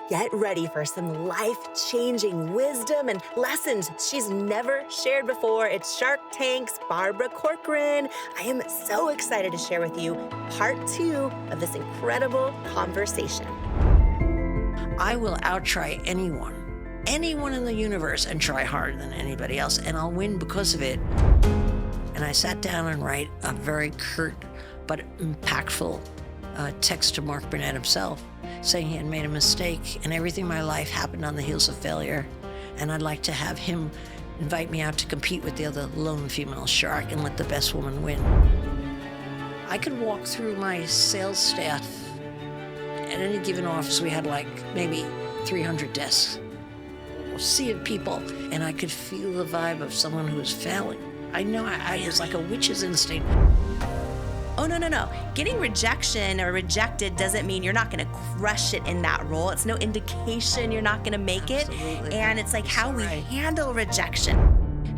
Get ready for some life-changing wisdom and lessons she's never shared before. It's Shark Tank's Barbara Corcoran. I am so excited to share with you part 2 of this incredible conversation. I will outtry anyone in the universe, and try harder than anybody else, and I'll win because of it. And I sat down and write a very curt but impactful text to Mark Burnett himself, saying he had made a mistake and everything in my life happened on the heels of failure. And I'd like to have him invite me out to compete with the other lone female shark and let the best woman win. I could walk through my sales staff. At any given office, we had like maybe 300 desks, a sea of people, and I could feel the vibe of someone who was failing. I know it's like a witch's instinct. Oh, no. Getting rejection or rejected doesn't mean you're not going to crush it in that role. It's no indication you're not going to make Absolutely. it. And it's like how we handle rejection.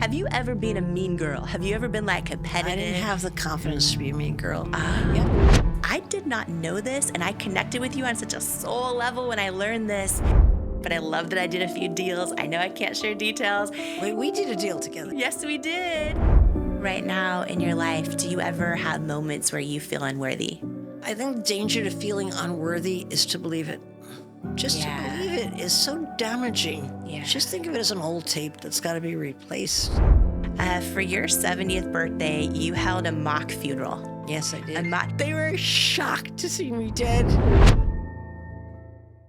Have you ever been a mean girl? Have you ever been like competitive? I didn't have the confidence to be a mean girl. I did not know this, and I connected with you on such a soul level when I learned this. But I love that I did a few deals. I know I can't share details. Wait, we did a deal together. Yes, we did. Right now in your life, do you ever have moments where you feel unworthy? I think the danger to feeling unworthy is to believe it. Just to believe it is so damaging. Yeah. Just think of it as an old tape that's got to be replaced. For your 70th birthday, you held a mock funeral. Yes, I did. They were shocked to see me dead.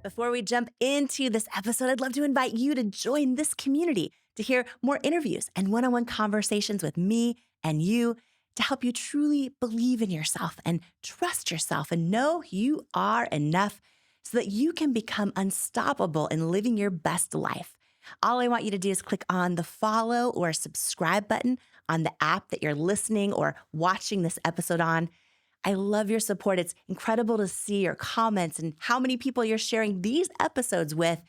Before we jump into this episode, I'd love to invite you to join this community to hear more interviews and one-on-one conversations with me and you to help you truly believe in yourself and trust yourself and know you are enough so that you can become unstoppable in living your best life. All I want you to do is click on the follow or subscribe button on the app that you're listening or watching this episode on. I love your support. It's incredible to see your comments and how many people you're sharing these episodes with.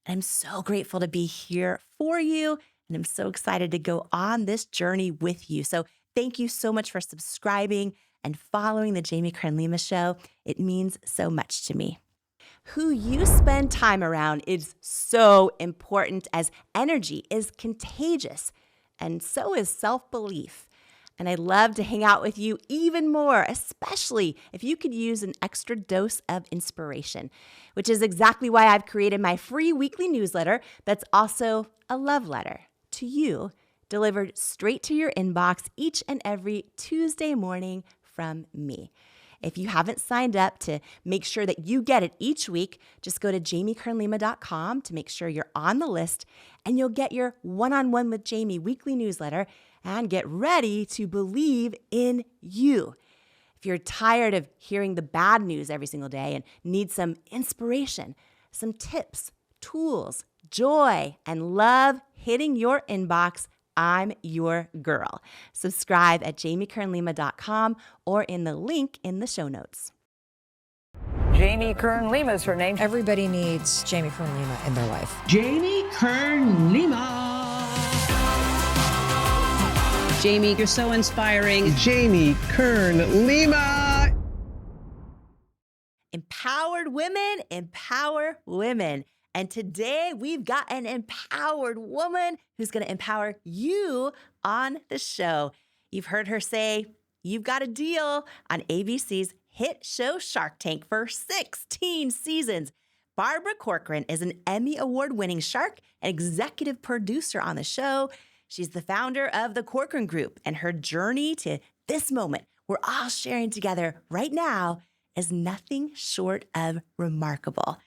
And I'm so grateful to be here for you. And I'm so excited to go on this journey with you. So thank you so much for subscribing and following the Jamie Kern Lima Show. It means so much to me. Who you spend time around is so important, as energy is contagious, and so is self-belief. And I'd love to hang out with you even more, especially if you could use an extra dose of inspiration, which is exactly why I've created my free weekly newsletter that's also a love letter to you, delivered straight to your inbox each and every Tuesday morning from me. If you haven't signed up to make sure that you get it each week, just go to jamiekernlima.com to make sure you're on the list, and you'll get your one-on-one with Jamie weekly newsletter and get ready to believe in you. If you're tired of hearing the bad news every single day and need some inspiration, some tips, tools, joy, and love hitting your inbox, I'm your girl. Subscribe at jamiekernlima.com or in the link in the show notes. Jamie Kern Lima is her name. Everybody needs Jamie Kern Lima in their life. Jamie Kern Lima. Jamie, you're so inspiring. Jamie Kern Lima. Empowered women empower women. And today we've got an empowered woman who's going to empower you on the show. You've heard her say, "You've got a deal" on ABC's hit show Shark Tank for 16 seasons. Barbara Corcoran is an Emmy Award-winning shark and executive producer on the show. She's the founder of the Corcoran Group, and her journey to this moment we're all sharing together right now is nothing short of remarkable.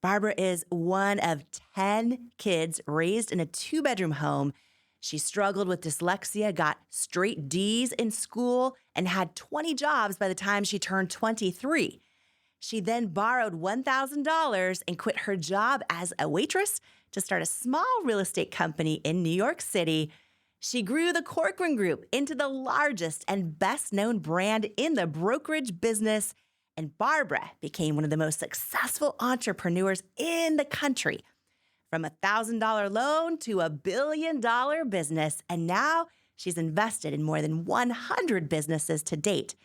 Barbara is one of 10 kids raised in a 2-bedroom home. She struggled with dyslexia, got straight D's in school, and had 20 jobs by the time she turned 23. She then borrowed $1,000 and quit her job as a waitress to start a small real estate company in New York City. She grew the Corcoran Group into the largest and best-known brand in the brokerage business. And Barbara became one of the most successful entrepreneurs in the country. From a $1,000 loan to a $1 billion business, and now she's invested in more than 100 businesses to date.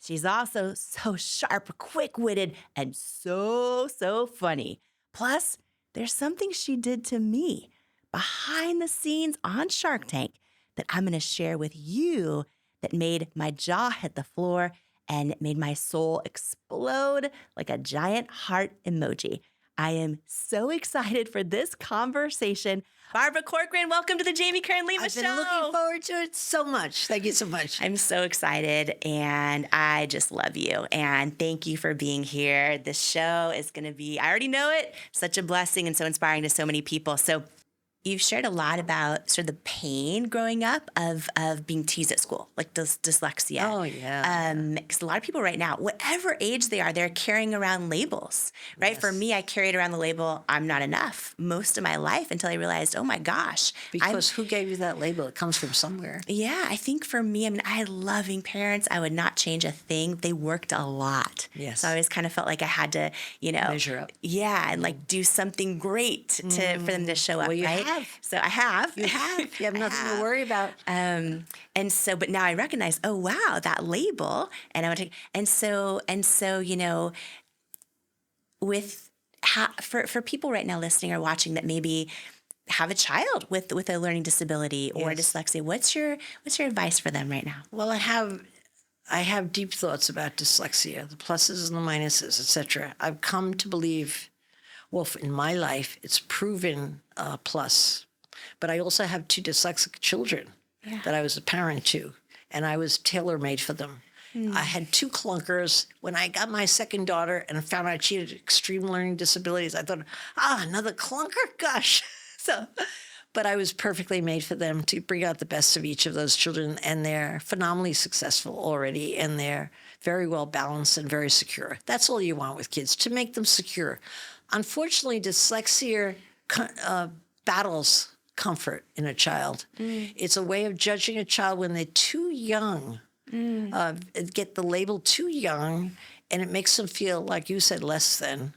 She's also so sharp, quick-witted, and so funny. Plus, there's something she did to me behind the scenes on Shark Tank that I'm going to share with you that made my jaw hit the floor and made my soul explode like a giant heart emoji. I am so excited for this conversation. Barbara Corcoran, welcome to the Jamie Kern Lima I've Show. been looking forward to it so much. Thank you so much. I'm so excited and I just love you. And thank you for being here. This show is going to be, I already know it, such a blessing and so inspiring to so many people. So you've shared a lot about sort of the pain growing up of being teased at school, like dyslexia. Oh, yeah. Because a lot of people right now, whatever age they are, they're carrying around labels, right? Yes. For me, I carried around the label, I'm not enough, most of my life until I realized, oh my gosh. Because who gave you that label? It comes from somewhere. Yeah, I think for me, I mean, I had loving parents. I would not change a thing. They worked a lot. Yes. So I always kind of felt like I had to, Measure up. Yeah, and like do something great for them to show up, Well, you right? have. So I have. You have. You have nothing to worry about. And so, but now I recognize, oh wow, that label, and I want to, and so, with for people right now listening or watching that maybe have a child with a learning disability or Yes. dyslexia, what's your advice for them right now? Well, I have deep thoughts about dyslexia, the pluses and the minuses, etc. I've come to believe, well, in my life, it's proven plus. But I also have 2 dyslexic children that I was a parent to, and I was tailor-made for them. I had 2 clunkers. When I got my second daughter and found out she had extreme learning disabilities, I thought, another clunker? Gosh. But I was perfectly made for them to bring out the best of each of those children, and they're phenomenally successful already, and they're very well balanced and very secure. That's all you want with kids, to make them secure. Unfortunately, dyslexia battles comfort in a child. It's a way of judging a child when they're too young, get the label too young, and it makes them feel, like you said, less than.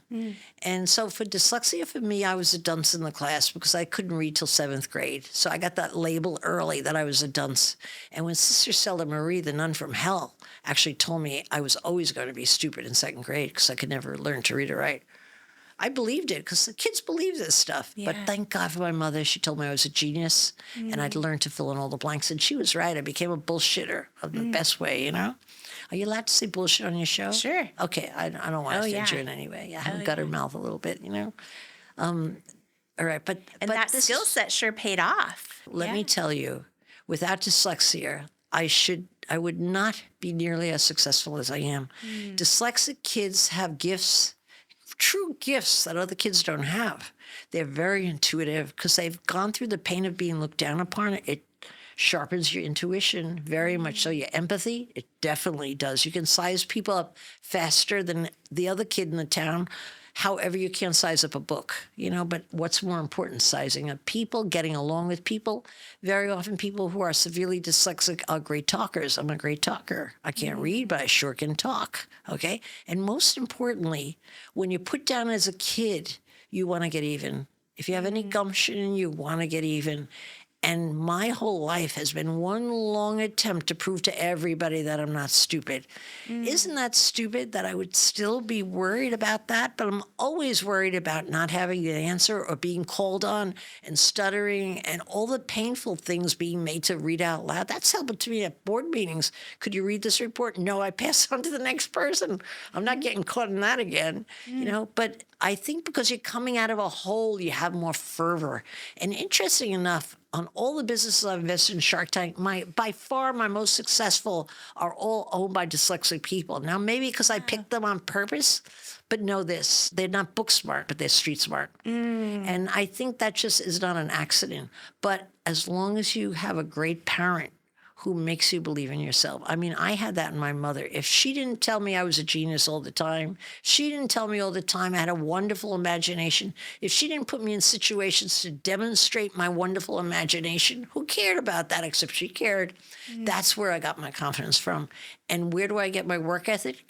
And so for dyslexia, for me, I was a dunce in the class because I couldn't read till 7th grade. So I got that label early that I was a dunce. And when Sister Stella Marie, the nun from hell, actually told me I was always going to be stupid in 2nd grade because I could never learn to read or write, I believed it because the kids believe this stuff. Yeah. But thank God for my mother. She told me I was a genius and I'd learned to fill in all the blanks. And she was right. I became a bullshitter of the best way, Are you allowed to say bullshit on your show? Sure. Okay. I don't want to offend you in any way. I have a gutter mouth a little bit, All right. But That this skill set sure paid off. let me tell you, without dyslexia, I would not be nearly as successful as I am. Dyslexic kids have gifts, true gifts that other kids don't have. They're very intuitive because they've gone through the pain of being looked down upon. It sharpens your intuition very much so. Your empathy, it definitely does. You can size people up faster than the other kid in the town. However, you can't size up a book, but what's more important, sizing up people, getting along with people. Very often people who are severely dyslexic are great talkers. I'm a great talker. I can't read, but I sure can talk, okay? And most importantly, when you're put down as a kid, you want to get even. If you have any gumption, you want to get even. And my whole life has been one long attempt to prove to everybody that I'm not stupid. Isn't that stupid that I would still be worried about that? But I'm always worried about not having the answer or being called on and stuttering and all the painful things being made to read out loud. That's happened to me at board meetings. Could you read this report? No, I pass on to the next person. I'm not getting caught in that again, But I think because you're coming out of a hole, you have more fervor. And interesting enough, on all the businesses I've invested in Shark Tank, by far my most successful are all owned by dyslexic people. Now, maybe because I picked them on purpose, but know this, they're not book smart, but they're street smart. And I think that just is not an accident. But as long as you have a great parent who makes you believe in yourself. I mean, I had that in my mother. If she didn't tell me I was a genius all the time, she didn't tell me all the time I had a wonderful imagination, if she didn't put me in situations to demonstrate my wonderful imagination, who cared about that except she cared? That's where I got my confidence from. And where do I get my work ethic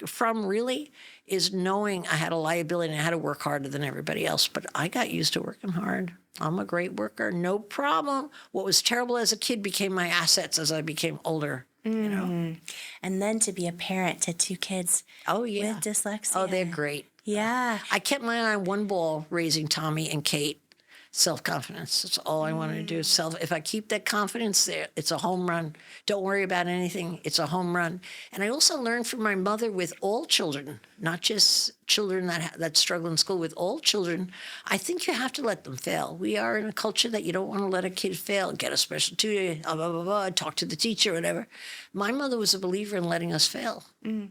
from, really? Is knowing I had a liability and I had to work harder than everybody else. But I got used to working hard. I'm a great worker, no problem. What was terrible as a kid became my assets as I became older, And then to be a parent to 2 kids Oh, yeah. with dyslexia. Oh, they're great. Yeah. I kept my eye on one ball, raising Tommy and Kate. Self-confidence. That's all I wanted to do. If I keep that confidence there, it's a home run. Don't worry about anything. It's a home run. And I also learned from my mother with all children, not just children that struggle in school, with all children, I think you have to let them fail. We are in a culture that you don't want to let a kid fail, get a special tutor, blah, blah, blah, blah, talk to the teacher, whatever. My mother was a believer in letting us fail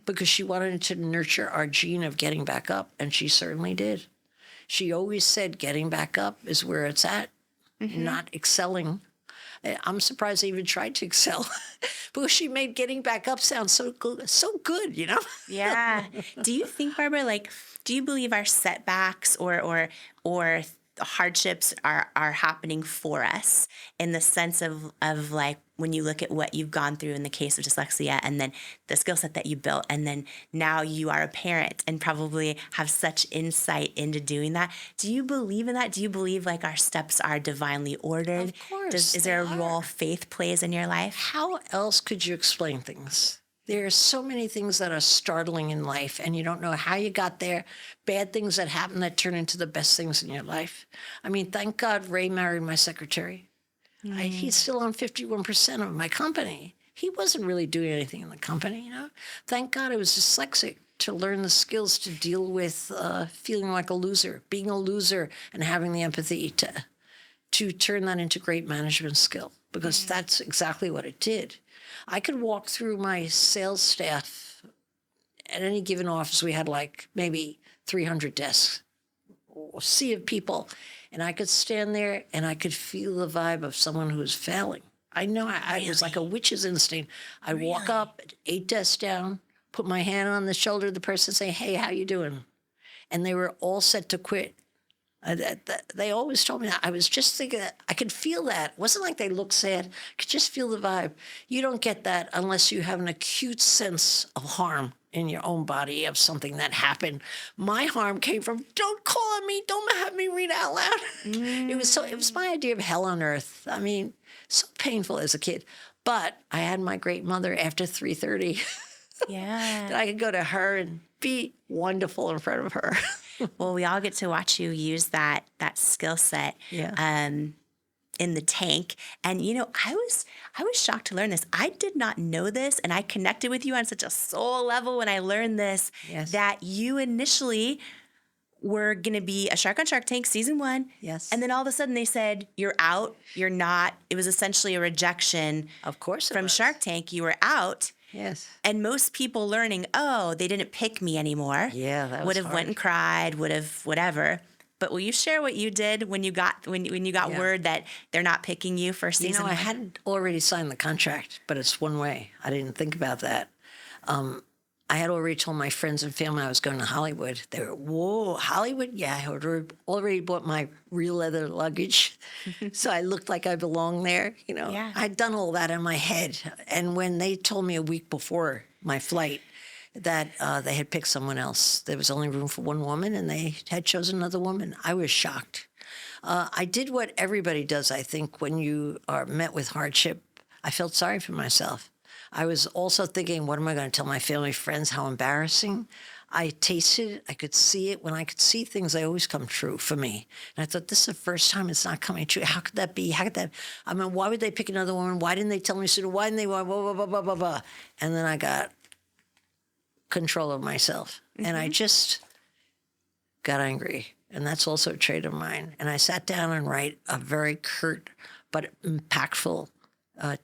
because she wanted to nurture our gene of getting back up, and she certainly did. She always said getting back up is where it's at, not excelling. I'm surprised I even tried to excel because she made getting back up sound so good, you know? Yeah. Do you think, Barbara, like, do you believe our setbacks or hardships are happening for us in the sense of like when you look at what you've gone through in the case of dyslexia and then the skill set that you built and then now you are a parent and probably have such insight into doing that. Do you believe in that? Do you believe like our steps are divinely ordered? Of course. Is there a role faith plays in your life? How else could you explain things? There are so many things that are startling in life, and you don't know how you got there. Bad things that happen that turn into the best things in your life. I mean, thank God Ray married my secretary. He's still on 51% of my company. He wasn't really doing anything in the company, you know. Thank God I was dyslexic to learn the skills to deal with feeling like a loser, being a loser, and having the empathy to turn that into great management skill, because that's exactly what it did. I could walk through my sales staff. At any given office, we had like maybe 300 desks, a sea of people. And I could stand there and I could feel the vibe of someone who was failing. I know it was like a witch's instinct. I'd walk up, 8 desks down, put my hand on the shoulder of the person, say, hey, how you doing? And they were all set to quit. They always told me that. I was just thinking that I could feel that. It wasn't like they looked sad. I could just feel the vibe. You don't get that unless you have an acute sense of harm in your own body of something that happened. My harm came from, don't call on me, don't have me read out loud. It was my idea of hell on earth. I mean, so painful as a kid. But I had my great mother after 3:30. Yeah. That I could go to her and be wonderful in front of her. Well, we all get to watch you use that skill set in the tank. And, you know, I was shocked to learn this. I did not know this, and I connected with you on such a soul level when I learned this, that you initially were going to be a shark on Shark Tank season 1. Yes. And then all of a sudden they said, you're out, you're not. It was essentially a rejection. Of course it from was. Shark Tank. You were out. Yes. And most people learning, oh, they didn't pick me anymore. Yeah, that was would have hard. went and cried, would have whatever. But will you share what you did when you got word that they're not picking you for season 1? I hadn't already signed the contract, but it's one way. I didn't think about that. I had already told my friends and family I was going to Hollywood. They were, whoa, Hollywood? Yeah, I had already bought my real leather luggage, so I looked like I belonged there. You know, I'd done all that in my head. And when they told me a week before my flight that they had picked someone else, there was only room for one woman, and they had chosen another woman, I was shocked. I did what everybody does, I think, when you are met with hardship. I felt sorry for myself. I was also thinking, what am I going to tell my family, friends, how embarrassing? I tasted it. I could see it. When I could see things, they always come true for me. And I thought, this is the first time it's not coming true. How could that be? How could that? I mean, why would they pick another woman? Why didn't they tell me sooner? Why didn't they? Blah, blah, blah, blah, blah, blah. And then I got control of myself. And I just got angry. And that's also a trait of mine. And I sat down and write a very curt but impactful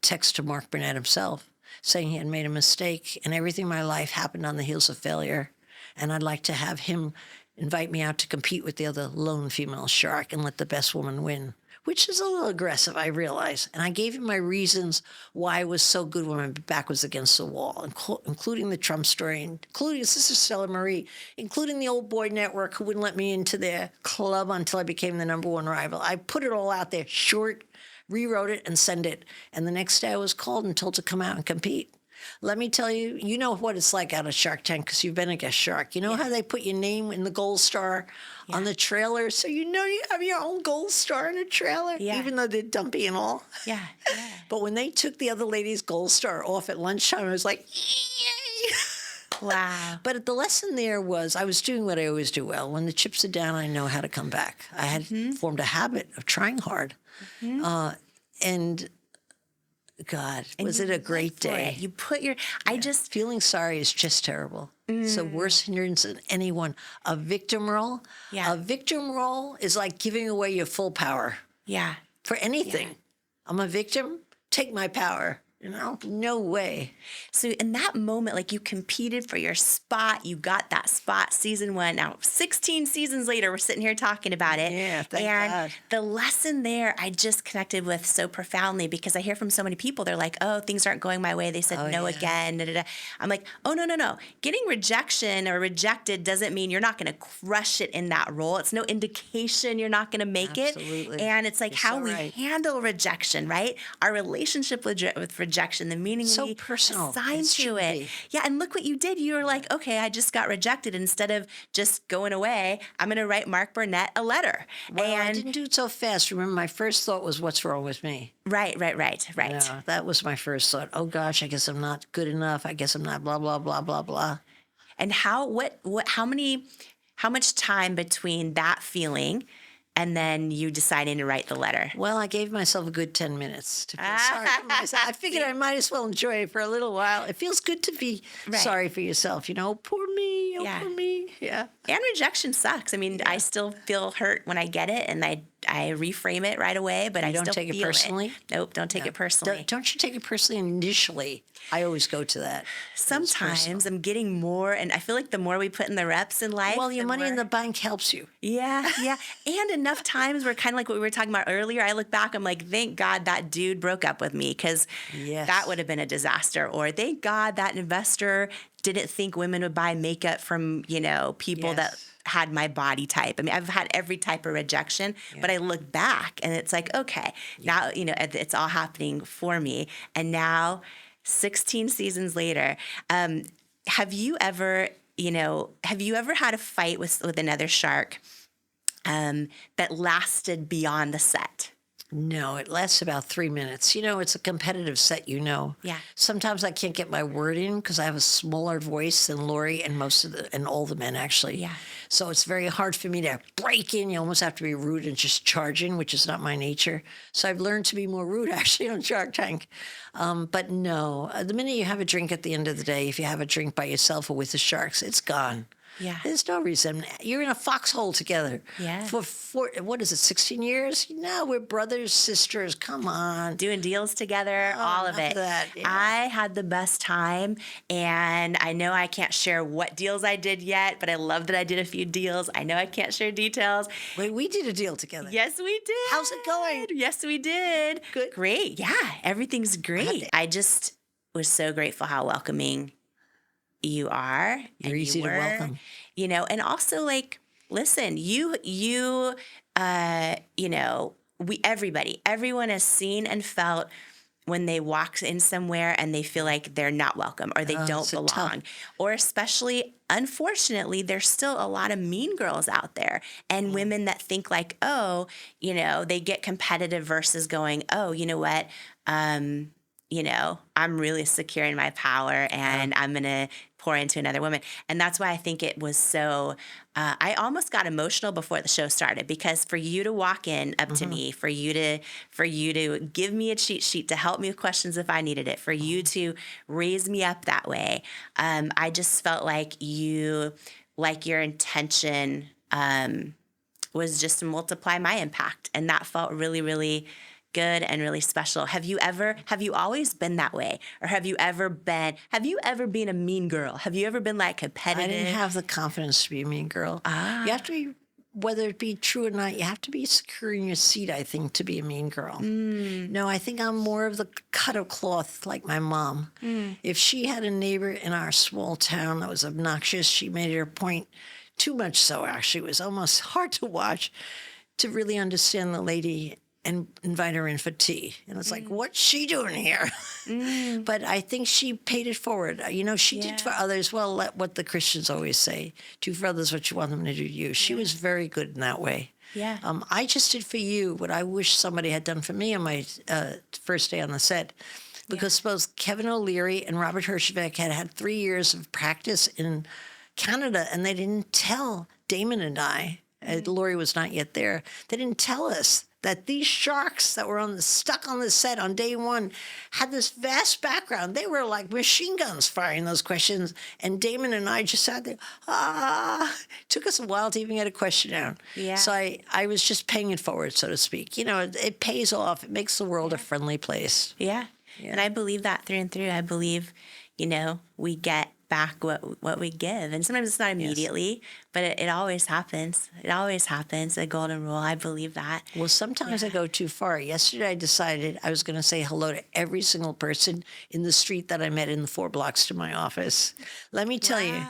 text to Mark Burnett himself, saying he had made a mistake and everything in my life happened on the heels of failure. And I'd like to have him invite me out to compete with the other lone female shark and let the best woman win, which is a little aggressive, I realize. And I gave him my reasons why I was so good when my back was against the wall, including the Trump story, including Sister Stella Marie, including the Old Boy Network who wouldn't let me into their club until I became the #1 rival. I put it all out there, short, rewrote it, and sent it. And the next day I was called and told to come out and compete. Let me tell you, you know what it's like out of Shark Tank because you've been a guest shark. You know how they put your name in the gold star on the trailer? So you know you have your own gold star in a trailer, even though they're dumpy and all. Yeah. But when they took the other lady's gold star off at lunchtime, I was like, yay! Wow. But the lesson there was I was doing what I always do well. When the chips are down, I know how to come back. I had formed a habit of trying hard. And God, And was you it a went great for it. day? You put your, I just, Feeling sorry is just terrible. It's the worst hindrance in anyone. A victim role. Yeah. A victim role is like giving away your full power yeah. for anything. I'm a victim. Take my power. No way. So in that moment, like you competed for your spot, you got that spot, season 1. Now, 16 seasons later, we're sitting here talking about it. Yeah, thank and God. the lesson there, I just connected with so profoundly because I hear from so many people, they're like, oh, things aren't going my way. They said no yeah. again. Da, da, da. I'm like, oh, no. Getting rejection or rejected doesn't mean you're not going to crush it in that role. It's no indication you're not going to make Absolutely. it. And it's like You're how so we right. handle rejection, right? Our relationship with rejection, the meaning So we personal. assign It to should it. be. Yeah, and look what you did. You were like, okay, I just got rejected. Instead of just going away, I'm going to write Mark Burnett a letter. Well, I and didn't do it so fast. Remember, my first thought was, what's wrong with me? right. Yeah, that was my first thought. Oh, gosh, I guess I'm not good enough. I guess I'm not blah, blah, blah, blah, blah. And how much time between that feeling and then you deciding to write the letter? Well, I gave myself a good 10 minutes to feel sorry for myself. I figured I might as well enjoy it for a little while. It feels good to be sorry for yourself. Poor me, poor me. Yeah. And rejection sucks. I mean, I still feel hurt when I get it, and I reframe it right away, but I don't still take it feel personally? Nope, don't take it personally. Don't you take it personally initially? I always go to that. Sometimes I'm getting more, and I feel like the more we put in the reps in life, Well, your the money in more- the bank helps you. Yeah. And enough times where kind of like what we were talking about earlier, I look back, I'm like, thank God that dude broke up with me because Yes. that would have been a disaster. Or thank God that investor didn't think women would buy makeup from, people that Yes. had my body type. I mean, I've had every type of rejection, but I look back and it's like, okay, now, it's all happening for me. And now 16 seasons later, have you ever had a fight with another shark that lasted beyond the set? No, it lasts about 3 minutes. It's a competitive set, Yeah. Sometimes I can't get my word in because I have a smaller voice than Lori and and all the men, actually. Yeah. So it's very hard for me to break in. You almost have to be rude and just charge in, which is not my nature. So I've learned to be more rude, actually, on Shark Tank. But no, the minute you have a drink at the end of the day, if you have a drink by yourself or with the sharks, it's gone. Yeah. There's no reason. You're in a foxhole together. Yeah. For 16 years? No, we're brothers, sisters. Come on. Doing deals together, all of enough it. of that, yeah. I had the best time, and I know I can't share what deals I did yet, but I love that I did a few deals. I know I can't share details. Wait, we did a deal together. Yes, we did. How's it going? Yes, we did. Good. Great. Yeah, everything's great. I just was so grateful how welcoming you are. You're and easy you to were, welcome. And also like, listen, everyone has seen and felt when they walk in somewhere and they feel like they're not welcome or they don't so belong. tough. Or especially, unfortunately, there's still a lot of mean girls out there and women that think like, they get competitive versus going, oh, you know what? I'm really secure in my power and I'm going to pour into another woman. And that's why I think it was so, I almost got emotional before the show started because for you to walk in up to me, for you to give me a cheat sheet to help me with questions if I needed it, for you to raise me up that way, I just felt like your intention was just to multiply my impact. And that felt really, really good and really special. Have you always been that way? Or have you ever been a mean girl? Have you ever been like competitive? I didn't have the confidence to be a mean girl. You have to be, whether it be true or not, you have to be secure in your seat, I think, to be a mean girl. No, I think I'm more of the cut of cloth like my mom. If she had a neighbor in our small town that was obnoxious, she made it her point, too much so actually. It was almost hard to watch to really understand the lady and invite her in for tea. And it's like, what's she doing here? But I think she paid it forward. She did for others, what the Christians always say, do for others what you want them to do to you. She was very good in that way. Yeah. I just did for you what I wish somebody had done for me on my first day on the set. because both Kevin O'Leary and Robert Herjavec had 3 years of practice in Canada, and they didn't tell Damon and I, Lori was not yet there, they didn't tell us that these sharks that were stuck on the set on day one had this vast background. They were like machine guns firing those questions. And Damon and I just sat there, It took us a while to even get a question out. Yeah. So I was just paying it forward, so to speak. You know, it pays off. It makes the world a friendly place. Yeah. And I believe that through and through. I believe, we get back what we give. And sometimes it's not immediately, but it always happens. It always happens. The golden rule. I believe that. Well, sometimes I go too far. Yesterday, I decided I was going to say hello to every single person in the street that I met in the 4 blocks to my office. Let me tell you,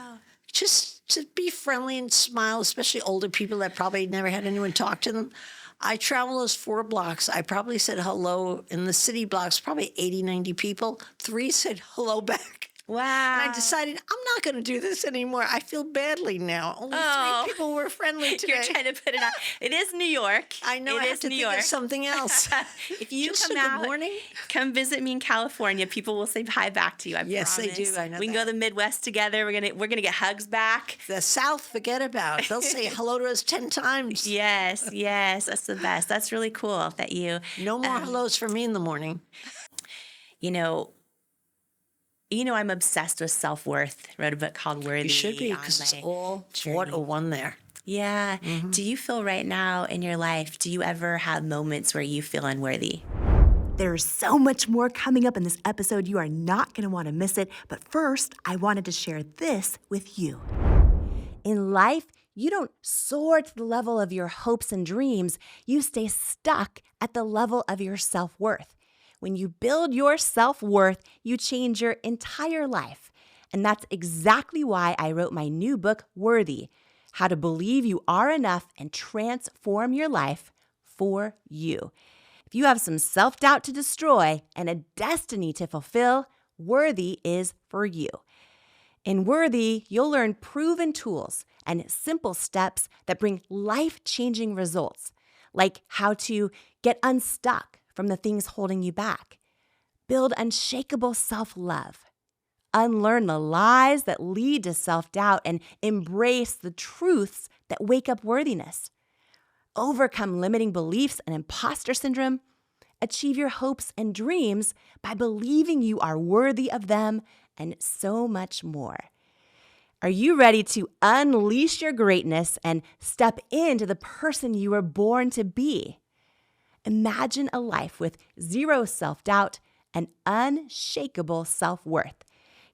just to be friendly and smile, especially older people that probably never had anyone talk to them. I travel those 4 blocks. I probably said hello in the city blocks, probably 80, 90 people. 3 said hello back. Wow. And I decided I'm not going to do this anymore. I feel badly now. Only 3 people were friendly today. You're trying to put it out. It is New York. I know. I have to think of something else. If you Just come a good out, morning. come visit me in California, people will say hi back to you. I Yes, promise. they do. I know we can go to the Midwest together. We're gonna get hugs back. The South, forget about it. They'll say hello to us 10 times. Yes, that's the best. That's really cool that you. No more hellos for me in the morning. I'm obsessed with self-worth. Wrote a book called Worthy. You should be, because it's all what a one there. Yeah. Do you feel right now in your life, do you ever have moments where you feel unworthy? There's so much more coming up in this episode. You are not going to want to miss it. But first, I wanted to share this with you. In life, you don't soar to the level of your hopes and dreams. You stay stuck at the level of your self-worth. When you build your self-worth, you change your entire life. And that's exactly why I wrote my new book, Worthy: How to Believe You Are Enough and Transform Your Life for You. If you have some self-doubt to destroy and a destiny to fulfill, Worthy is for you. In Worthy, you'll learn proven tools and simple steps that bring life-changing results, like how to get unstuck from the things holding you back, build unshakable self-love, unlearn the lies that lead to self-doubt, and embrace the truths that wake up worthiness, overcome limiting beliefs and imposter syndrome, achieve your hopes and dreams by believing you are worthy of them, and so much more. Are you ready to unleash your greatness and step into the person you were born to be? Imagine a life with zero self-doubt and unshakable self-worth.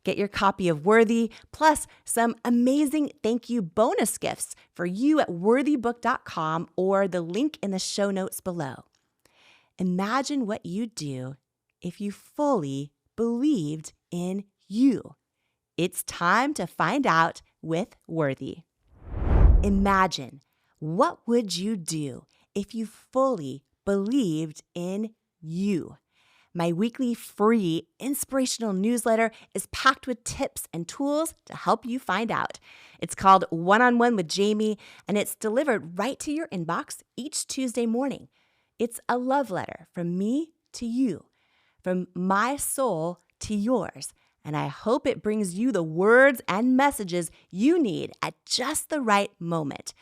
Get your copy of Worthy, plus some amazing thank you bonus gifts for you at worthybook.com or the link in the show notes below. Imagine what you'd do if you fully believed in you. It's time to find out with Worthy. Imagine, what would you do if you fully believed in you? My weekly free inspirational newsletter is packed with tips and tools to help you find out. It's called One-on-One with Jamie, and it's delivered right to your inbox each Tuesday morning. It's a love letter from me to you, from my soul to yours, and I hope it brings you the words and messages you need at just the right moment.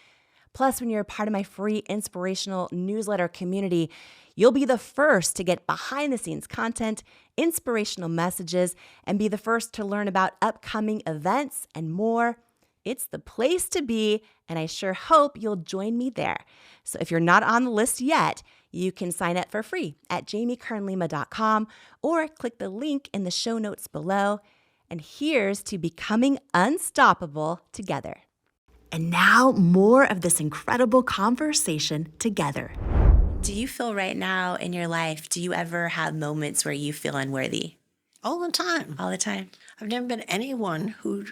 Plus, when you're a part of my free inspirational newsletter community, you'll be the first to get behind-the-scenes content, inspirational messages, and be the first to learn about upcoming events and more. It's the place to be, and I sure hope you'll join me there. So if you're not on the list yet, you can sign up for free at jamiekernlima.com or click the link in the show notes below. And here's to becoming unstoppable together. And now, more of this incredible conversation together. Do you feel right now in your life, do you ever have moments where you feel unworthy? All the time. All the time. I've never been anyone who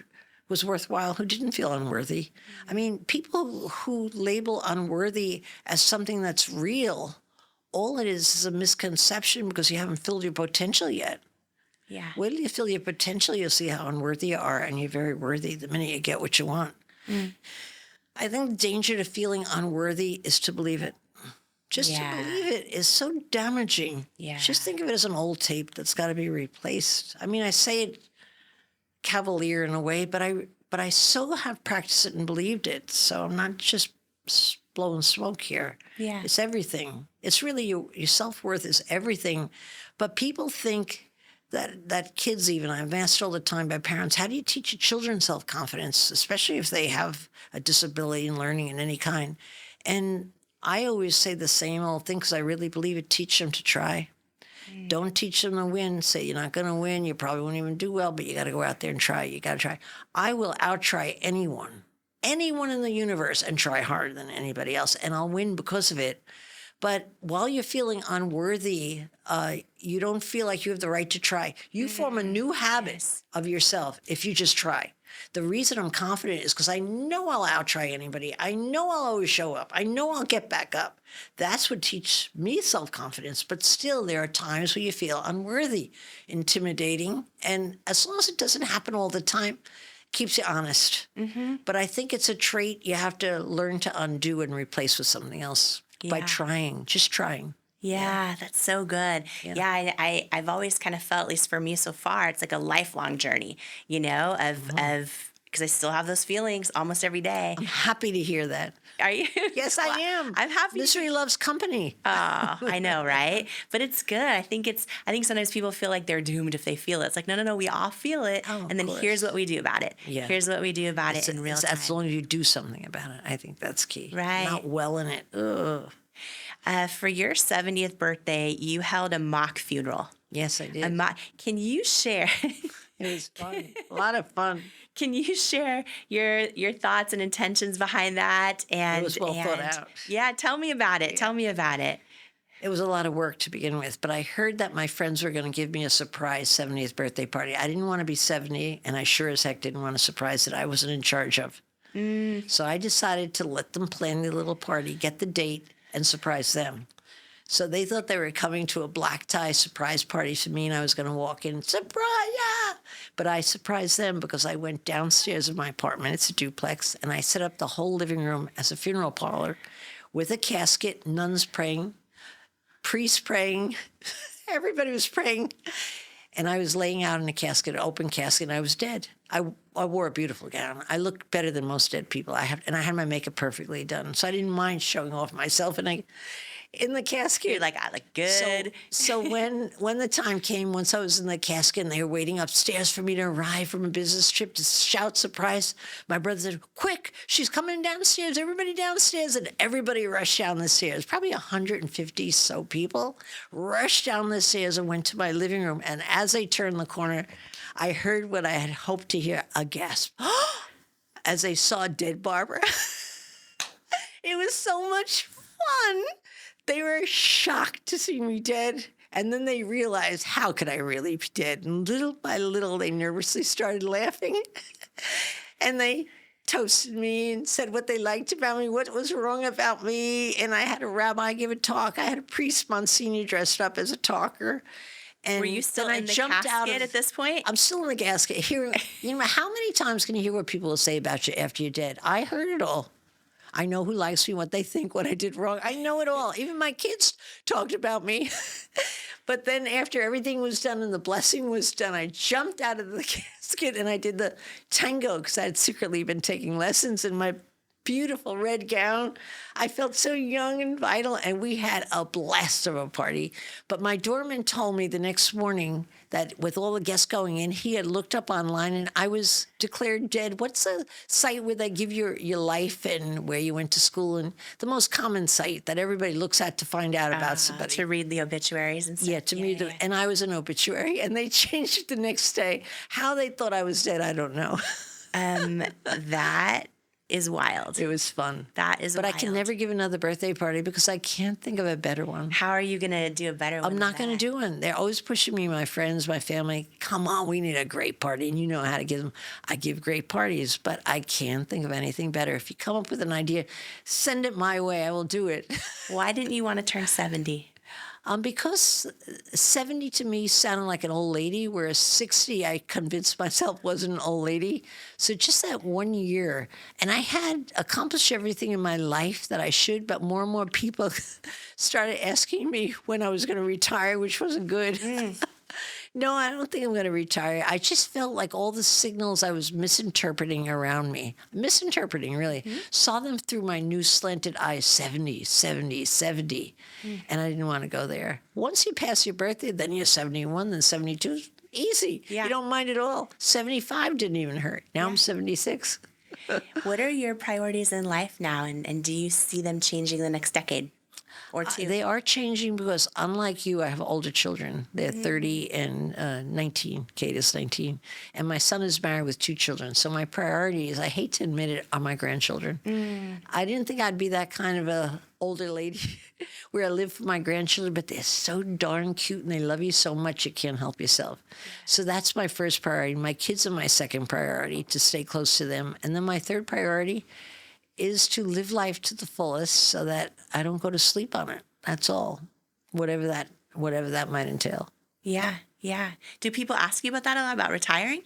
was worthwhile who didn't feel unworthy. I mean, people who label unworthy as something that's real, all it is a misconception because you haven't filled your potential yet. Yeah. Wait till you fill your potential, you'll see how unworthy you are, and you're very worthy the minute you get what you want. I think the danger to feeling unworthy is to believe it. Just Yeah. to believe it is so damaging. Yeah. Just think of it as an old tape that's got to be replaced. I mean, I say it cavalier in a way, but I so have practiced it and believed it. So I'm not just blowing smoke here. Yeah. It's everything. It's really your self-worth is everything. But people think that kids even, I'm asked all the time by parents, how do you teach your children self-confidence, especially if they have a disability in learning in any kind? And I always say the same old thing because I really believe it. Teach them to try. Don't teach them to win. Say you're not going to win. You probably won't even do well, but you got to go out there and try. You got to try. I will out-try anyone in the universe and try harder than anybody else, and I'll win because of it. But while you're feeling unworthy, you don't feel like you have the right to try. You form a new habit of yourself if you just try. The reason I'm confident is because I know I'll out-try anybody. I know I'll always show up. I know I'll get back up. That's what teaches me self-confidence. But still, there are times where you feel unworthy, intimidating. And as long as it doesn't happen all the time, keeps you honest. But I think it's a trait you have to learn to undo and replace with something else by trying, just trying. Yeah, that's so good. Yeah, I've always kind of felt, at least for me so far, it's like a lifelong journey, of because I still have those feelings almost every day. I'm happy to hear that. Are you? Yes, I am. I'm happy. Misery loves company. Oh, I know, right? But it's good. I think sometimes people feel like they're doomed if they feel it. It's like, no, we all feel it. Oh, and then course. Here's what we do about it. Yeah. Here's what we do about it in real time. As long as you do something about it, I think that's key. Right. Not well in it. Ugh. For your 70th birthday, you held a mock funeral. Yes, I did. Can you share? It was fun. A lot of fun. Can you share your thoughts and intentions behind that? And It was well thought out. Yeah, tell me about it. Tell me about it. It was a lot of work to begin with, but I heard that my friends were going to give me a surprise 70th birthday party. I didn't want to be 70, and I sure as heck didn't want a surprise that I wasn't in charge of. So I decided to let them plan the little party, get the date, and surprise them. So they thought they were coming to a black tie surprise party for me, and I was going to walk in, surprise, yeah! But I surprised them because I went downstairs of my apartment. It's a duplex, and I set up the whole living room as a funeral parlor with a casket, nuns praying, priests praying, everybody was praying. And I was laying out in a casket, an open casket, and I was dead. I wore a beautiful gown. I looked better than most dead people. I had my makeup perfectly done, so I didn't mind showing off myself in the casket. You're like, I look good. So when the time came, once I was in the casket and they were waiting upstairs for me to arrive from a business trip to shout surprise, my brother said, quick, she's coming downstairs, everybody downstairs. And everybody rushed down the stairs. Probably 150 so people rushed down the stairs and went to my living room. And as they turned the corner, I heard what I had hoped to hear, a gasp. As they saw dead Barbara. It was so much fun. They were shocked to see me dead. And then they realized, how could I really be dead? And little by little, they nervously started laughing. And they toasted me and said what they liked about me, what was wrong about me. And I had a rabbi give a talk. I had a priest, Monsignor, dressed up as a talker. And Were you still then in I the jumped casket out at this point? I'm still in the casket. Hearing, how many times can you hear what people will say about you after you're dead? I heard it all. I know who likes me, what they think, what I did wrong. I know it all. Even my kids talked about me. But then after everything was done and the blessing was done, I jumped out of the casket and I did the tango because I had secretly been taking lessons in my beautiful red gown. I felt so young and vital, and we had a blast of a party. But my doorman told me the next morning that with all the guests going in, he had looked up online and I was declared dead. What's the site where they give your life and where you went to school? And the most common site that everybody looks at to find out about somebody. To read the obituaries and stuff. Yeah, to me, and I was an obituary, and they changed it the next day. How they thought I was dead, I don't know. That is wild. It was fun. That is But wild. I can never give another birthday party because I can't think of a better one. How are you going to do a better one? I'm not going to do one. They're always pushing me, my friends, my family. Come on, we need a great party. And you know how to give them. I give great parties, but I can't think of anything better. If you come up with an idea, send it my way. I will do it. Why didn't you want to turn 70? Because 70 to me sounded like an old lady, whereas 60 I convinced myself wasn't an old lady. So just that 1 year, and I had accomplished everything in my life that I should, but more and more people started asking me when I was going to retire, which wasn't good. No, I don't think I'm going to retire. I just felt like all the signals I was misinterpreting around me, really, saw them through my new slanted eyes, 70, 70, 70. And I didn't want to go there. Once you pass your birthday, then you're 71, then 72. Easy. Yeah. You don't mind at all. 75 didn't even hurt. Now I'm 76. What are your priorities in life now, and do you see them changing the next decade or two? They are changing because, unlike you, I have older children. They're 30 and 19. Kate is 19. And my son is married with 2 children. So my priorities, I hate to admit it, are my grandchildren. I didn't think I'd be that kind of a older lady where I live for my grandchildren, but they're so darn cute and they love you so much you can't help yourself. So that's my first priority. My kids are my second priority, to stay close to them. And then my third priority is to live life to the fullest so that I don't go to sleep on it. That's all. Whatever that might entail. Yeah. Do people ask you about that a lot, about retiring?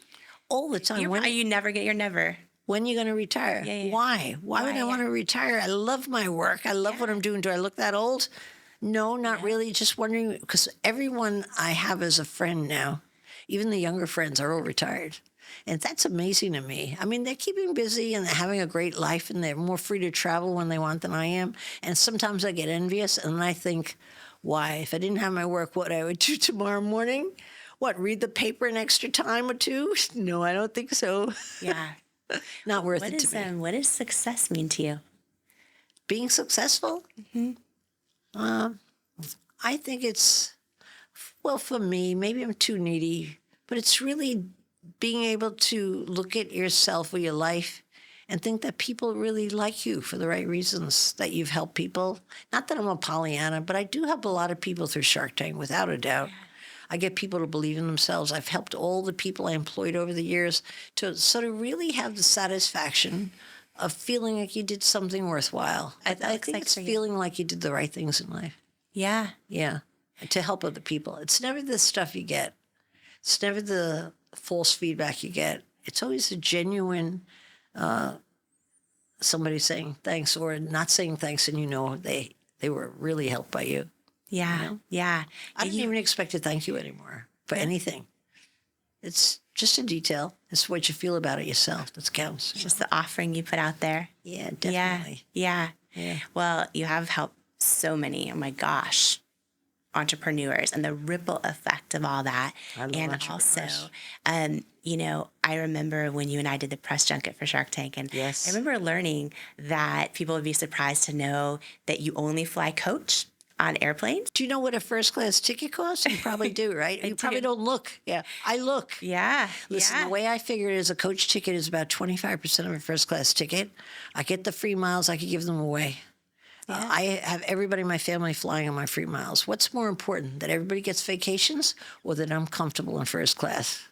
All the time. You're never. When are you going to retire? Yeah. Why? Why would I want to retire? I love my work. I love what I'm doing. Do I look that old? No, not really. Just wondering, because everyone I have as a friend now, even the younger friends, are all retired. And that's amazing to me. I mean, they're keeping busy and they're having a great life and they're more free to travel when they want than I am. And sometimes I get envious and I think, why? If I didn't have my work, what I would do tomorrow morning? What, read the paper an extra time or two? No, I don't think so. Yeah. Not worth it to me. What does success mean to you? Being successful? I think it's, well, for me, maybe I'm too needy, but it's really being able to look at yourself or your life and think that people really like you for the right reasons, that you've helped people. Not that I'm a Pollyanna, but I do help a lot of people through Shark Tank, without a doubt. Yeah. I get people to believe in themselves. I've helped all the people I employed over the years to really have the satisfaction of feeling like you did something worthwhile. I think it's feeling like you did the right things in life. Yeah. Yeah. To help other people. It's never the stuff you get. It's never the false feedback you get. It's always a genuine somebody saying thanks or not saying thanks, and they were really helped by you. Yeah, you know? Yeah. I don't even expect to thank you anymore for anything. It's just a detail. It's what you feel about it yourself that counts. Just the offering you put out there. Yeah, definitely. Yeah. Well, you have helped so many, oh my gosh, entrepreneurs, and the ripple effect of all that. And also, I remember when you and I did the press junket for Shark Tank, and yes. I remember learning that people would be surprised to know that you only fly coach on airplanes. Do you know what a first class ticket costs? You probably do, right? You probably don't look. Yeah, I look. Yeah. Listen, the way I figure it is a coach ticket is about 25% of a first class ticket. I get the free miles. I could give them away. Yeah. I have everybody in my family flying on my free miles. What's more important, that everybody gets vacations or that I'm comfortable in first class?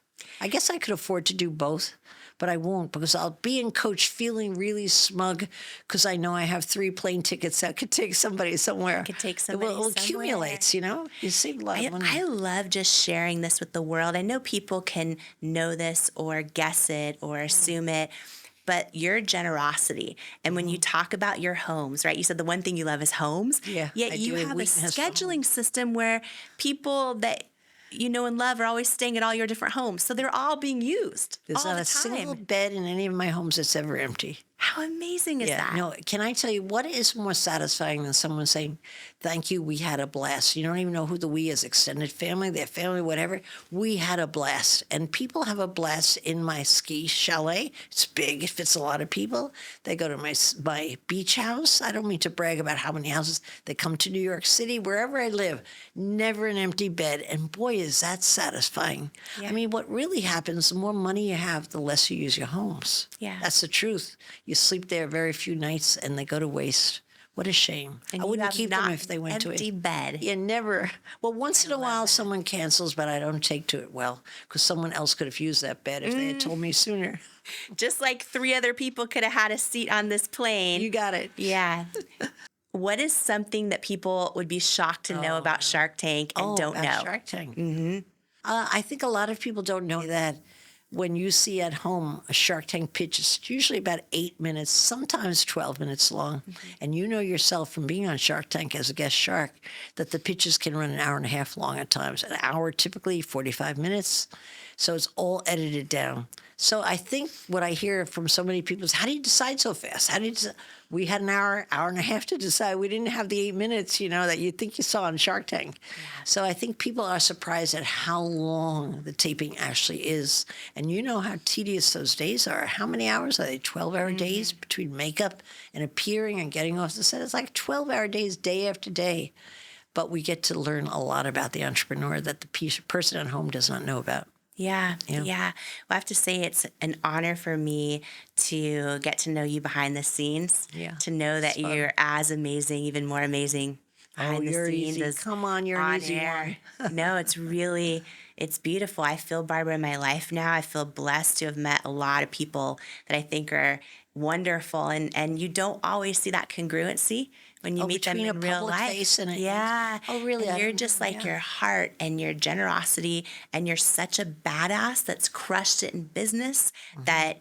I guess I could afford to do both, but I won't, because I'll be in coach feeling really smug because I know I have 3 plane tickets that could take somebody somewhere. It accumulates, You save a lot of money. I love just sharing this with the world. I know people can know this or guess it or assume it, but your generosity. And when you talk about your homes, right? You said the one thing you love is homes. Yeah. Yet you have a scheduling system where people that you know and love are always staying at all your different homes. So they're all being used. There's not a single bed in any of my homes that's ever empty. How amazing is that? No, can I tell you what is more satisfying than someone saying, thank you, we had a blast. You don't even know who the we is, extended family, their family, whatever. We had a blast. And people have a blast in my ski chalet. It's big. It fits a lot of people. They go to my beach house. I don't mean to brag about how many houses. They come to New York City, wherever I live. Never an empty bed. And boy, is that satisfying. Yeah. I mean, what really happens, the more money you have, the less you use your homes. Yeah. That's the truth. You sleep there very few nights and they go to waste. What a shame. And I wouldn't keep them if they went to empty bed. Yeah, never. Well, once in a while someone cancels, but I don't take to it well because someone else could have used that bed if they had told me sooner. Just like 3 other people could have had a seat on this plane. You got it. Yeah. what is something that people would be shocked to know about Shark Tank and don't about know? Shark Tank. I think a lot of people don't know that when you see at home a Shark Tank pitch, it's usually about 8 minutes, sometimes 12 minutes long. And you know yourself from being on Shark Tank as a guest shark that the pitches can run an hour and a half long at times, an hour typically, 45 minutes. So it's all edited down. So I think what I hear from so many people is, how do you decide so fast? How do you decide? We had an hour and a half to decide. We didn't have the 8 minutes, that you think you saw on Shark Tank. Yeah. So I think people are surprised at how long the taping actually is. And you know how tedious those days are. How many hours are they? 12-hour days between makeup and appearing and getting off the set? It's like 12-hour days, day after day. But we get to learn a lot about the entrepreneur that the person at home does not know about. Yeah. Well, I have to say it's an honor for me to get to know you behind the scenes. Yeah, to know that you're as amazing, even more amazing behind the scenes. Easy. Come on, you're an easy one. No, it's beautiful. I feel Barbara in my life now. I feel blessed to have met a lot of people that I think are wonderful, and you don't always see that congruency when you meet them in real life. Oh, really? And you're just like your heart and your generosity, and you're such a badass that's crushed it in business that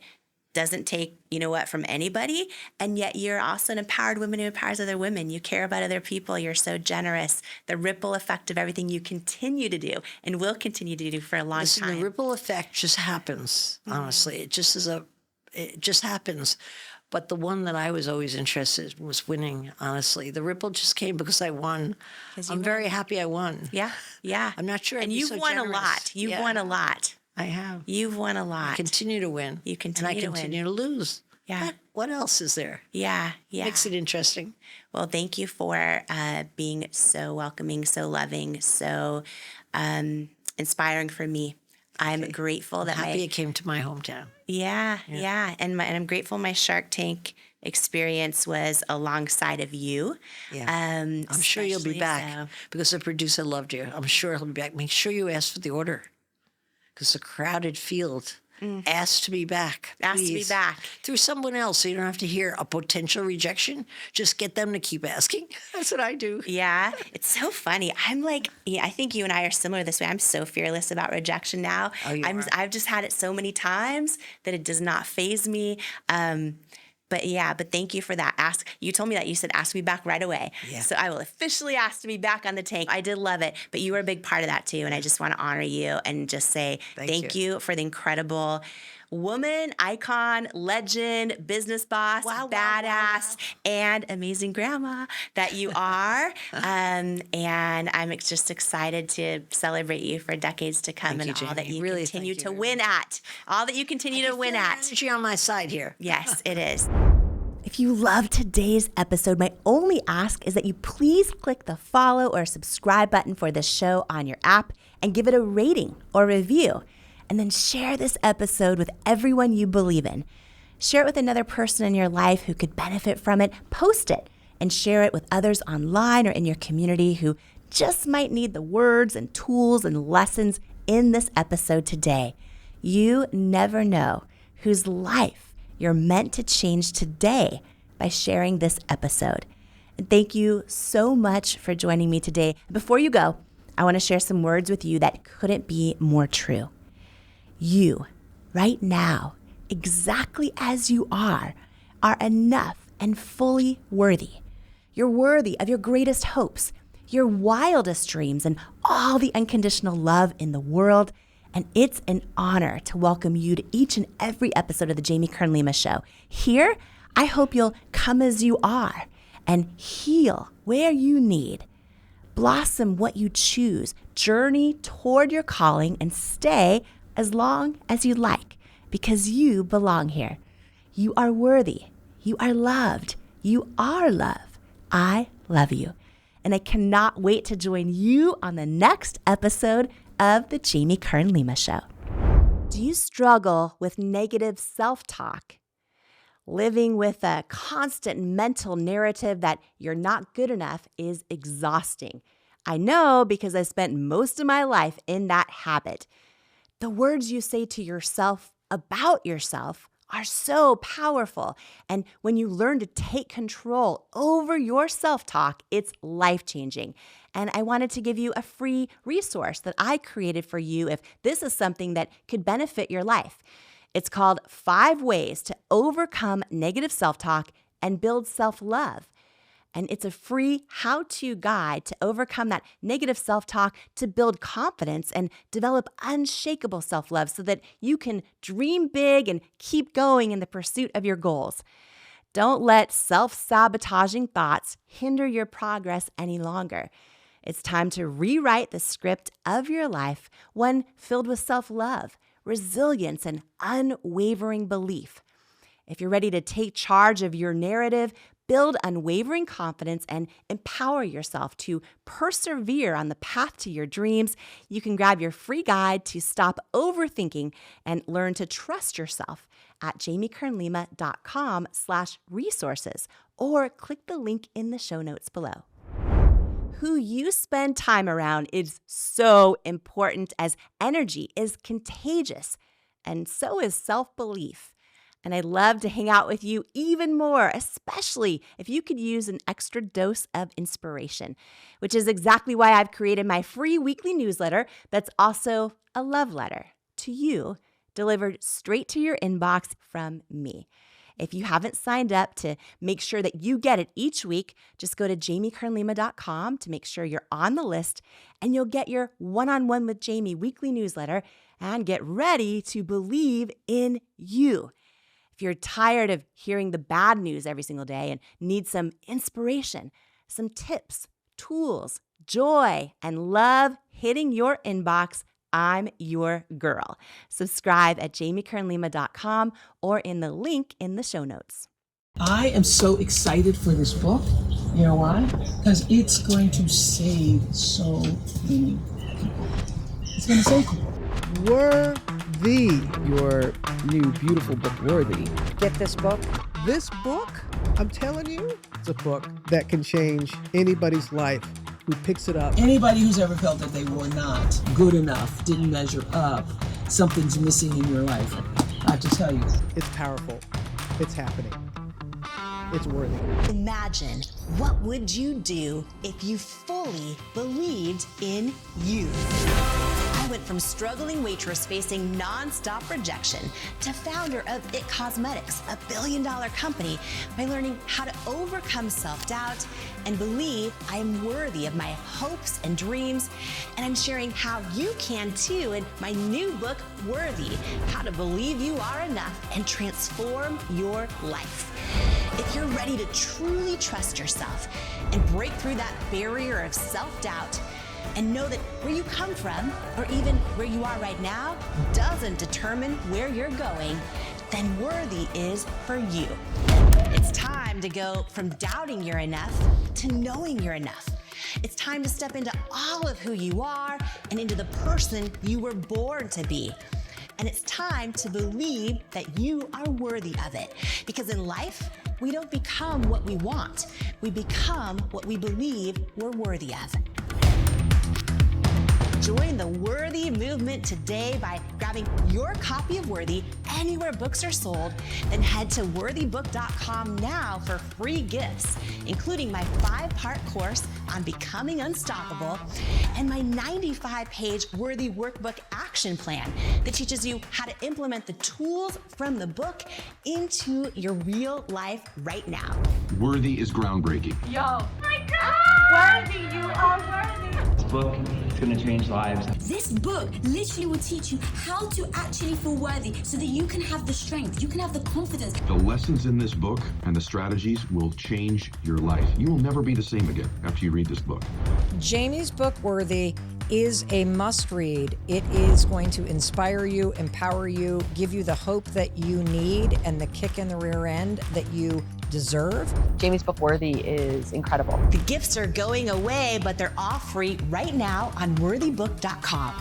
doesn't take, from anybody. And yet you're also an empowered woman who empowers other women. You care about other people. You're so generous. The ripple effect of everything you continue to do and will continue to do for a long time. The ripple effect just happens, honestly. It just happens. But the one that I was always interested in was winning, honestly. The ripple just came because I won. I'm very happy I won. Yeah. I'm not sure. And you've won a lot. You've won a lot. I have. You've won a lot. I continue to win. You continue to win. And I continue to lose. Yeah. What else is there? Yeah. Makes it interesting. Well, thank you for being so welcoming, so loving, so inspiring for me. I'm grateful that happy it came to my hometown. Yeah. And I'm grateful my Shark Tank experience was alongside of you. Yeah. I'm sure you'll be back because the producer loved you. I'm sure he'll be back. Make sure you ask for the order because the crowded field asked to be back. Asked to be back. Through someone else so you don't have to hear a potential rejection. Just get them to keep asking. That's what I do. Yeah. It's so funny. I'm like, I think you and I are similar this way. I'm so fearless about rejection now. Oh, you are? I've just had it so many times that it does not faze me. But thank you for that. You told me that. You said ask me back right away. Yeah. So I will officially ask to be back on the tank. I did love it, but you were a big part of that too. And I just want to honor you and just say thank you for the incredible woman, icon, legend, business boss, badass, and amazing grandma that you are. And I'm just excited to celebrate you for decades to come and all that you continue to win at. All that you continue to win at. Energy on my side here. Yes, it is. If you love today's episode, my only ask is that you please click the follow or subscribe button for this show on your app and give it a rating or review. And then share this episode with everyone you believe in. Share it with another person in your life who could benefit from it. Post it and share it with others online or in your community who just might need the words and tools and lessons in this episode today. You never know whose life you're meant to change today by sharing this episode. And thank you so much for joining me today. Before you go, I want to share some words with you that couldn't be more true. You, right now, exactly as you are enough and fully worthy. You're worthy of your greatest hopes, your wildest dreams, and all the unconditional love in the world. And it's an honor to welcome you to each and every episode of the Jamie Kern Lima Show. Here, I hope you'll come as you are and heal where you need. Blossom what you choose, journey toward your calling, and stay as long as you like, because you belong here. You are worthy. You are loved. You are love. I love you. And I cannot wait to join you on the next episode of the Jamie Kern Lima Show. Do you struggle with negative self-talk? Living with a constant mental narrative that you're not good enough is exhausting. I know because I spent most of my life in that habit. The words you say to yourself about yourself are so powerful. And when you learn to take control over your self-talk, it's life-changing. And I wanted to give you a free resource that I created for you if this is something that could benefit your life. It's called 5 Ways to Overcome Negative Self-Talk and Build Self-Love. And it's a free how-to guide to overcome that negative self-talk, to build confidence and develop unshakable self-love so that you can dream big and keep going in the pursuit of your goals. Don't let self-sabotaging thoughts hinder your progress any longer. It's time to rewrite the script of your life, one filled with self-love, resilience, and unwavering belief. If you're ready to take charge of your narrative, build unwavering confidence, and empower yourself to persevere on the path to your dreams, you can grab your free guide to stop overthinking and learn to trust yourself at jamiekernlima.com/resources or click the link in the show notes below. Who you spend time around is so important, as energy is contagious, and so is self-belief. And I'd love to hang out with you even more, especially if you could use an extra dose of inspiration, which is exactly why I've created my free weekly newsletter that's also a love letter to you, delivered straight to your inbox from me. If you haven't signed up to make sure that you get it each week, just go to jamiekernlima.com to make sure you're on the list, and you'll get your One-on-One with Jamie weekly newsletter and get ready to believe in you. If you're tired of hearing the bad news every single day and need some inspiration, some tips, tools, joy, and love hitting your inbox, I'm your girl. Subscribe at jamiekernlima.com or in the link in the show notes. I am so excited for this book. You know why? Because it's going to save so many people. It's going to save people. Worthy, your new beautiful book, Worthy. Get this book. This book, I'm telling you, it's a book that can change anybody's life who picks it up. Anybody who's ever felt that they were not good enough, didn't measure up, something's missing in your life, I have to tell you. It's powerful. It's happening. It's worthy. Imagine, what would you do if you fully believed in you? I went from struggling waitress facing nonstop rejection to founder of IT Cosmetics, a billion-dollar company, by learning how to overcome self-doubt and believe I am worthy of my hopes and dreams. And I'm sharing how you can too in my new book, Worthy, How to Believe You Are Enough and Transform Your Life. If you're ready to truly trust yourself and break through that barrier of self-doubt, and know that where you come from, or even where you are right now, doesn't determine where you're going, then Worthy is for you. It's time to go from doubting you're enough to knowing you're enough. It's time to step into all of who you are and into the person you were born to be. And it's time to believe that you are worthy of it. Because in life, we don't become what we want. We become what we believe we're worthy of. Join the Worthy movement today by grabbing your copy of Worthy anywhere books are sold. Then head to worthybook.com now for free gifts, including my 5-part course on becoming unstoppable and my 95-page Worthy Workbook action plan that teaches you how to implement the tools from the book into your real life right now. Worthy is groundbreaking. Yo, my God! Worthy, you are worthy. This book is going to change lives. This book literally will teach you how to actually feel worthy so that you can have the strength, you can have the confidence. The lessons in this book and the strategies will change your life. You will never be the same again after you read this book. Jamie's book, Worthy, is a must-read. It is going to inspire you, empower you, give you the hope that you need and the kick in the rear end that you deserve. Jamie's book, Worthy, is incredible. The gifts are going away, but they're all free right now on worthybook.com.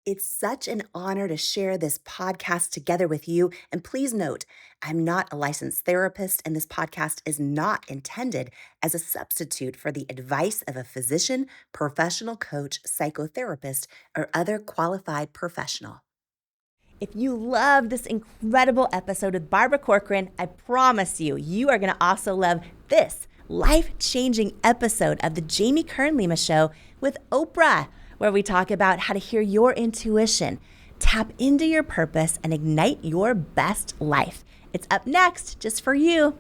It's such an honor to share this podcast together with you. And please note, I'm not a licensed therapist, and this podcast is not intended as a substitute for the advice of a physician, professional coach, psychotherapist, or other qualified professional. If you love this incredible episode with Barbara Corcoran, I promise you are going to also love this life-changing episode of the Jamie Kern Lima Show with Oprah, where we talk about how to hear your intuition, tap into your purpose, and ignite your best life. It's up next just for you.